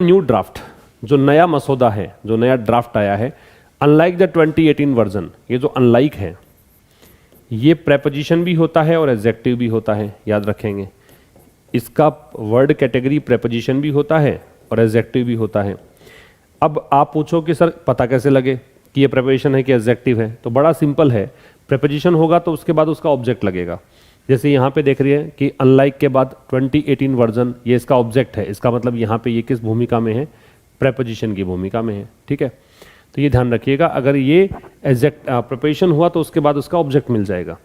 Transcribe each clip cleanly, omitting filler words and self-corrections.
New draft, जो नया मसौदा है, जो नया ड्राफ्ट आया है, अनलाइक द 2018 वर्जन, ये जो अनलाइक है ये प्रेपोजिशन भी होता है और एडजेक्टिव भी होता है, याद रखेंगे। इसका वर्ड कैटेगरी प्रेपोजिशन भी होता है और एडजेक्टिव भी होता है। अब आप पूछो कि सर पता कैसे लगे कि ये प्रेपोजिशन है कि एडजेक्टिव है, तो बड़ा सिंपल है। प्रेपोजिशन होगा तो उसके बाद उसका ऑब्जेक्ट लगेगा। जैसे यहाँ पे देख रही है कि अनलाइक के बाद 2018 वर्जन, ये इसका ऑब्जेक्ट है, इसका मतलब यहाँ पे ये किस भूमिका में है, प्रेपोजिशन की भूमिका में है। ठीक है, तो ये ध्यान रखिएगा, अगर ये एग्जैक्ट प्रेपोजिशन हुआ तो उसके बाद उसका ऑब्जेक्ट मिल जाएगा।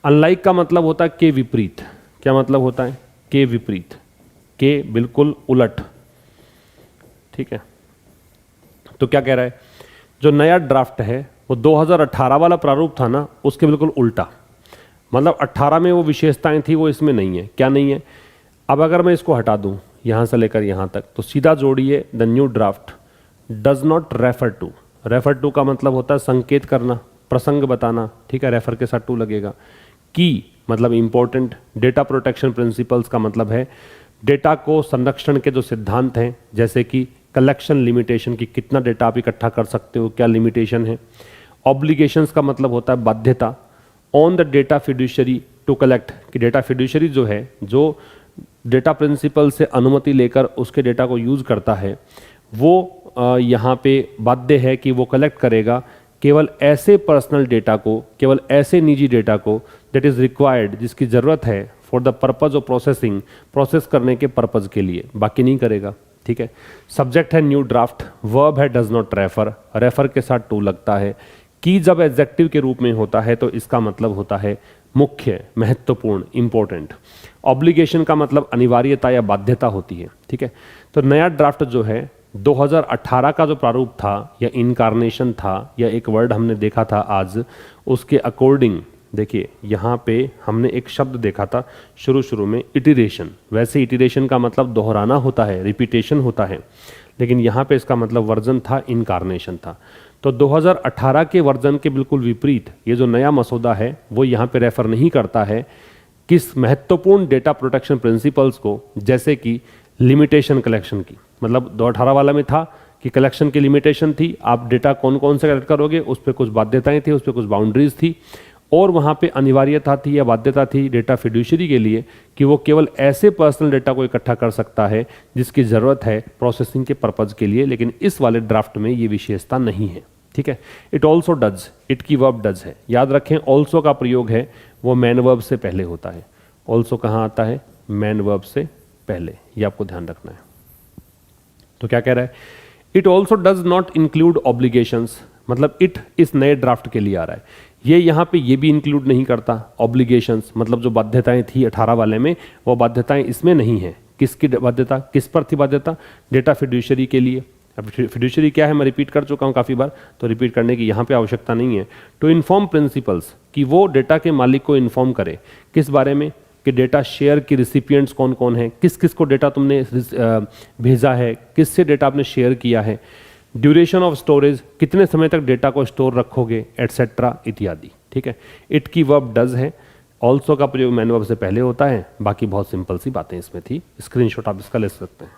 अनलाइक का मतलब होता है के विपरीत। क्या मतलब होता है? के विपरीत, के बिल्कुल उलट। ठीक है, तो क्या कह रहा है, जो नया ड्राफ्ट है वो 2018 वाला प्रारूप था ना, उसके बिल्कुल उल्टा। मतलब 18 में वो विशेषताएं थी, वो इसमें नहीं है। क्या नहीं है? अब अगर मैं इसको हटा दूं यहां से लेकर यहां तक, तो सीधा जोड़िए, the new draft does not refer to. Refer to का मतलब होता है संकेत करना, प्रसंग बताना। ठीक है, रेफर के साथ टू लगेगा। की मतलब इंपॉर्टेंट। डेटा प्रोटेक्शन प्रिंसिपल्स का मतलब है डेटा को संरक्षण के जो सिद्धांत हैं, जैसे कि कलेक्शन लिमिटेशन की, कितना डेटा आप इकट्ठा कर सकते हो, क्या लिमिटेशन है। ऑब्लिगेशंस का मतलब होता है बाध्यता। On the data fiduciary to collect, कि डेटा फिड्यूशरी जो है, जो डेटा प्रिंसिपल से अनुमति लेकर उसके डेटा को यूज करता है, वो यहाँ पे बाध्य है कि वो कलेक्ट करेगा केवल ऐसे पर्सनल डेटा को, केवल ऐसे निजी डेटा को दैट इज रिक्वायर्ड, जिसकी ज़रूरत है for the purpose of processing, process करने के पर्पज के लिए, बाकी नहीं करेगा। ठीक है, सब्जेक्ट है न्यू ड्राफ्ट, वर्ब है डज नॉट रेफर, रेफर के साथ टू लगता है। की जब एडजेक्टिव के रूप में होता है तो इसका मतलब होता है मुख्य, महत्वपूर्ण, इंपॉर्टेंट। ऑब्लिगेशन का मतलब अनिवार्यता या बाध्यता होती है। ठीक है, तो नया ड्राफ्ट जो है 2018 का जो प्रारूप था या इनकारनेशन था, या एक वर्ड हमने देखा था आज, उसके अकॉर्डिंग देखिए यहाँ पे हमने एक शब्द देखा था शुरू में, इटरेशन। वैसे इटरेशन का मतलब दोहराना होता है, रिपीटेशन होता है, लेकिन यहाँ पे इसका मतलब वर्जन था, इनकारनेशन था। तो 2018 के वर्जन के बिल्कुल विपरीत ये जो नया मसौदा है वो यहाँ पे रेफर नहीं करता है किस महत्वपूर्ण डेटा प्रोटेक्शन प्रिंसिपल्स को, जैसे कि लिमिटेशन कलेक्शन की। मतलब 2018 वाला में था कि कलेक्शन की लिमिटेशन थी, आप डेटा कौन कौन से कलेक्ट करोगे, उस पर कुछ बाध्यताएं थी, उस पर कुछ बाउंड्रीज थी, और वहाँ पे अनिवार्यता थी या बाध्यता थी डेटा फिड्यूशरी के लिए कि वो केवल ऐसे पर्सनल डेटा को इकट्ठा कर सकता है जिसकी ज़रूरत है प्रोसेसिंग के पर्पज़ के लिए, लेकिन इस वाले ड्राफ्ट में ये विशेषता नहीं है। ठीक है, इट ऑल्सो डज, इट की वर्ब डज है। याद रखें, ऑल्सो का प्रयोग है वो मैन वर्ब से पहले होता है। ऑल्सो कहाँ आता है? मैन वर्ब से पहले, ये आपको ध्यान रखना है। तो क्या कह रहा है, it also does not include obligations, मतलब इट इस नए ड्राफ्ट के लिए आ रहा है, ये यहाँ पे ये भी इंक्लूड नहीं करता। ऑब्लिगेशंस मतलब जो बाध्यताएं थी 18 वाले में, वो बाध्यताएं इसमें नहीं है। किसकी बाध्यता, किस पर थी बाध्यता? डेटा फिड्यूशरी के लिए। अब फिड्यूशरी क्या है मैं रिपीट कर चुका हूँ काफ़ी बार, तो रिपीट करने की यहाँ पे आवश्यकता नहीं है। टू इन्फॉर्म प्रिंसिपल्स, कि वो डेटा के मालिक को इन्फॉर्म करे किस बारे में, कि डेटा शेयर की रिसिपिएंट्स कौन कौन है, किस किस को डेटा तुमने भेजा है, किससे डेटा आपने शेयर किया है, ड्यूरेशन ऑफ स्टोरेज, कितने समय तक डेटा को स्टोर रखोगे, एटसेट्रा इत्यादि। ठीक है, इट की वर्ब डज है, ऑल्सो का प्रयोग मैन वर्ब से पहले होता है। बाकी बहुत सिंपल सी बातें इसमें थी, स्क्रीनशॉट आप इसका ले सकते हैं।